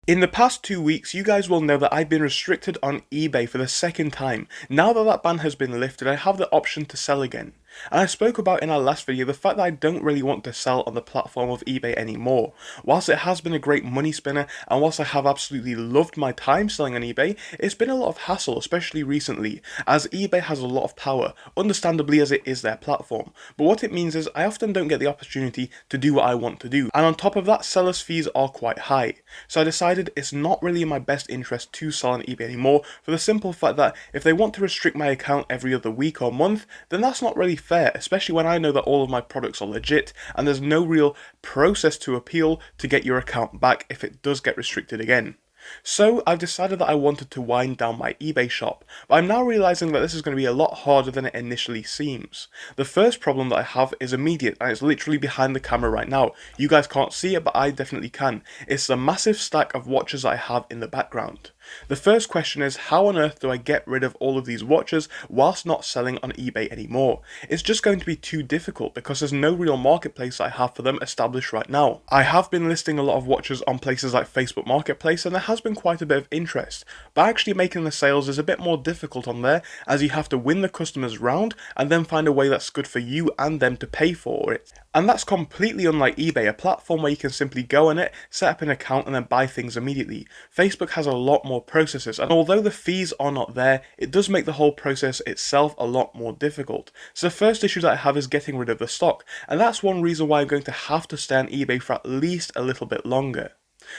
In the past 2 weeks, you guys will know that I've been restricted on eBay for the second time. Now that that ban has been lifted, I have the option to sell again. And I spoke about in our last video the fact that I don't really want to sell on the platform of eBay anymore. Whilst it has been a great money spinner, and whilst I have absolutely loved my time selling on eBay, it's been a lot of hassle, especially recently, as eBay has a lot of power, understandably as it is their platform. But what it means is I often don't get the opportunity to do what I want to do. And on top of that, sellers' fees are quite high. So I decided it's not really in my best interest to sell on eBay anymore, for the simple fact that if they want to restrict my account every other week or month, then that's not really fair, especially when I know that all of my products are legit and there's no real process to appeal to get your account back if it does get restricted again. So I've decided that I wanted to wind down my eBay shop, but I'm now realising that this is going to be a lot harder than it initially seems. The first problem that I have is immediate, and it's literally behind the camera right now. You guys can't see it, but I definitely can. It's the massive stack of watches I have in the background. The first question is, how on earth do I get rid of all of these watches whilst not selling on eBay anymore? It's just going to be too difficult because there's no real marketplace I have for them established right now. I have been listing a lot of watches on places like Facebook Marketplace and there has been quite a bit of interest, but actually making the sales is a bit more difficult on there, as you have to win the customers round and then find a way that's good for you and them to pay for it. And that's completely unlike eBay, a platform where you can simply go on it, set up an account and then buy things immediately. Facebook has a lot more processes, and although the fees are not there, it does make the whole process itself a lot more difficult. So the first issue that I have is getting rid of the stock, and that's one reason why I'm going to have to stay on eBay for at least a little bit longer.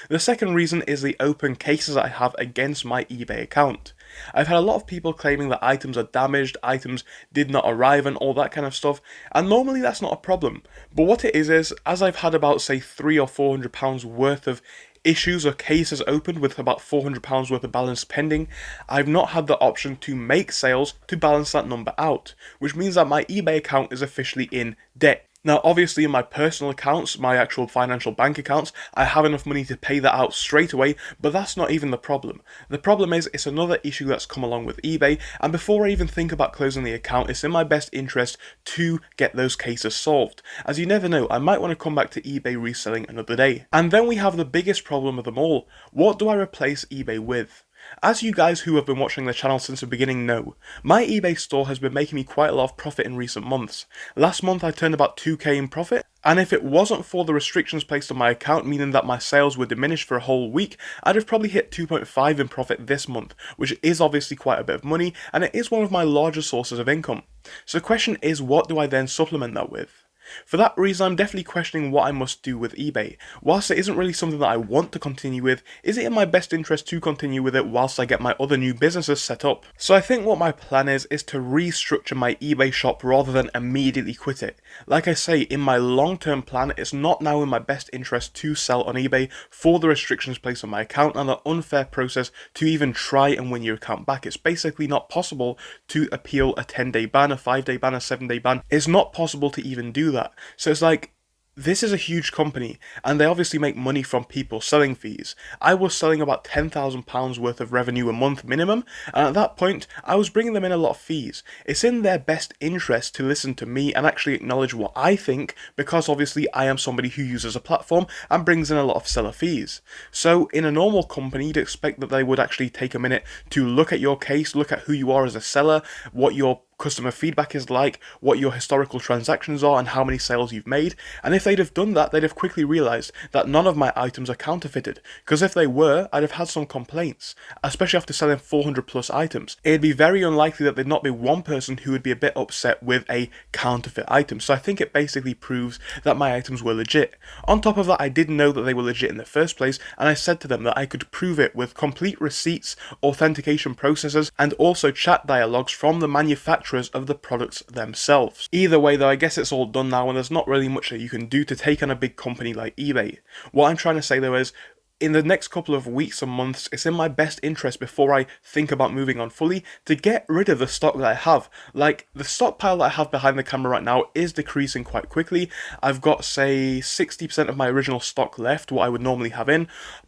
The second reason is the open cases I have against my eBay account. I've had a lot of people claiming that items are damaged, items did not arrive and all that kind of stuff, and normally that's not a problem. But what it is as I've had about say £300 or £400 worth of issues or cases opened with about £400 worth of balance pending, I've not had the option to make sales to balance that number out, which means that my eBay account is officially in debt. Now obviously in my personal accounts, my actual financial bank accounts, I have enough money to pay that out straight away, but that's not even the problem. The problem is it's another issue that's come along with eBay, and before I even think about closing the account, it's in my best interest to get those cases solved. As you never know, I might want to come back to eBay reselling another day. And then we have the biggest problem of them all. What do I replace eBay with? As you guys who have been watching the channel since the beginning know, my eBay store has been making me quite a lot of profit in recent months. Last month I turned about 2k in profit, and if it wasn't for the restrictions placed on my account, meaning that my sales were diminished for a whole week, I'd have probably hit 2.5 in profit this month, which is obviously quite a bit of money, and it is one of my largest sources of income. So the question is, what do I then supplement that with? For that reason, I'm definitely questioning what I must do with eBay. Whilst it isn't really something that I want to continue with, is it in my best interest to continue with it whilst I get my other new businesses set up? So I think what my plan is to restructure my eBay shop rather than immediately quit it. Like I say, in my long-term plan, it's not now in my best interest to sell on eBay for the restrictions placed on my account and the unfair process to even try and win your account back. It's basically not possible to appeal a 10-day ban, a 5-day ban, a 7-day ban. It's not possible to even do that. So it's like, this is a huge company, and they obviously make money from people selling fees. I was selling about £10,000 worth of revenue a month minimum, and at that point, I was bringing them in a lot of fees. It's in their best interest to listen to me and actually acknowledge what I think, because obviously I am somebody who uses a platform and brings in a lot of seller fees. So in a normal company, you'd expect that they would actually take a minute to look at your case, look at who you are as a seller, what your customer feedback is like, what your historical transactions are and how many sales you've made, and if they'd have done that, they'd have quickly realised that none of my items are counterfeited, because if they were, I'd have had some complaints, especially after selling 400 plus items. It'd be very unlikely that there'd not be one person who would be a bit upset with a counterfeit item, so I think it basically proves that my items were legit. On top of that, I did know that they were legit in the first place, and I said to them that I could prove it with complete receipts, authentication processes, and also chat dialogues from the manufacturer of the products themselves. Either way though, I guess it's all done now and there's not really much that you can do to take on a big company like eBay. What I'm trying to say though is, in the next couple of weeks or months, it's in my best interest before I think about moving on fully to get rid of the stock that I have. Like, the stockpile that I have behind the camera right now is decreasing quite quickly. I've got, say, 60% of my original stock left, what I would normally have in.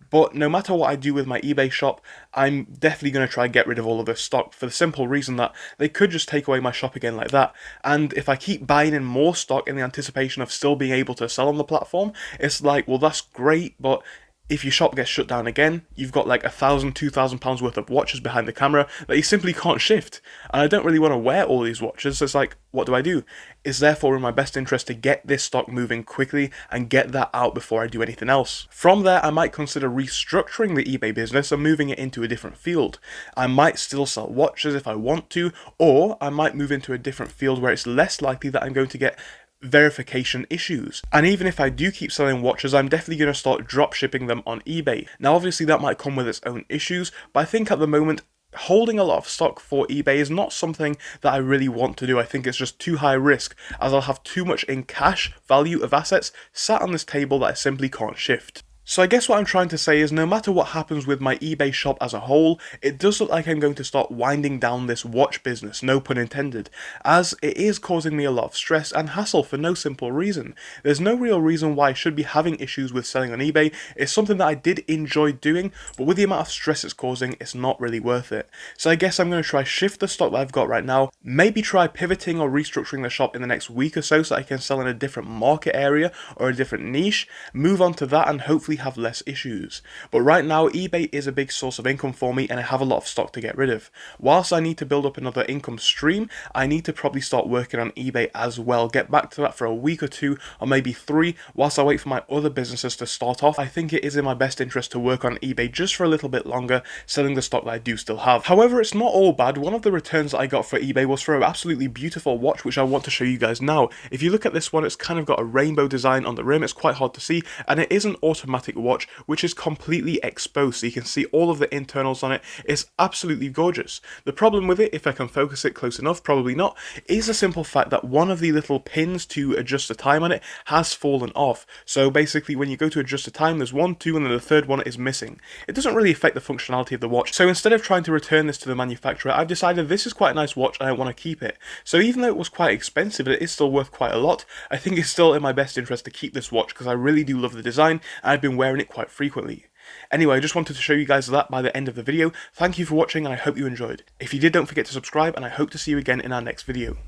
But no matter what I do with my eBay shop, I'm definitely going to try and get rid of all of this stock for the simple reason that they could just take away my shop again like that. And if I keep buying in more stock in the anticipation of still being able to sell on the platform, it's like, well, that's great, but if your shop gets shut down again, you've got like £1,000, £2,000 worth of watches behind the camera that you simply can't shift. And I don't really want to wear all these watches, so it's like, what do I do? It's therefore in my best interest to get this stock moving quickly and get that out before I do anything else. From there, I might consider restructuring the eBay business and moving it into a different field. I might still sell watches if I want to, or I might move into a different field where it's less likely that I'm going to get verification issues. And even if I do keep selling watches, I'm definitely going to start drop shipping them on eBay. Now obviously that might come with its own issues, but I think at the moment holding a lot of stock for eBay is not something that I really want to do. I think it's just too high risk, as I'll have too much in cash value of assets sat on this table that I simply can't shift. So I guess what I'm trying to say is no matter what happens with my eBay shop as a whole, it does look like I'm going to start winding down this watch business, no pun intended, as it is causing me a lot of stress and hassle for no simple reason. There's no real reason why I should be having issues with selling on eBay. It's something that I did enjoy doing, but with the amount of stress it's causing, it's not really worth it. So I guess I'm going to try shift the stock that I've got right now, maybe try pivoting or restructuring the shop in the next week or so I can sell in a different market area or a different niche, move on to that and hopefully have less issues. But right now eBay is a big source of income for me and I have a lot of stock to get rid of. Whilst I need to build up another income stream, I need to probably start working on eBay as well, get back to that for a week or two or maybe 3 whilst I wait for my other businesses to start off. I think it is in my best interest to work on eBay just for a little bit longer, selling the stock that I do still have. However, it's not all bad. One of the returns that I got for eBay was for an absolutely beautiful watch which I want to show you guys now. If you look at this one, it's kind of got a rainbow design on the rim. It's quite hard to see and it is an automatic watch which is completely exposed, so you can see all of the internals on it. It's absolutely gorgeous. The problem with it, if I can focus it close enough, probably not, is the simple fact that one of the little pins to adjust the time on it has fallen off. So basically when you go to adjust the time, there's 1, 2 and then the third one is missing. It doesn't really affect the functionality of the watch, so instead of trying to return this to the manufacturer, I've decided this is quite a nice watch and I want to keep it. So even though it was quite expensive, it is still worth quite a lot. I think it's still in my best interest to keep this watch because I really do love the design and I've been wearing it quite frequently. Anyway, I just wanted to show you guys that by the end of the video. Thank you for watching and I hope you enjoyed. If you did, don't forget to subscribe and I hope to see you again in our next video.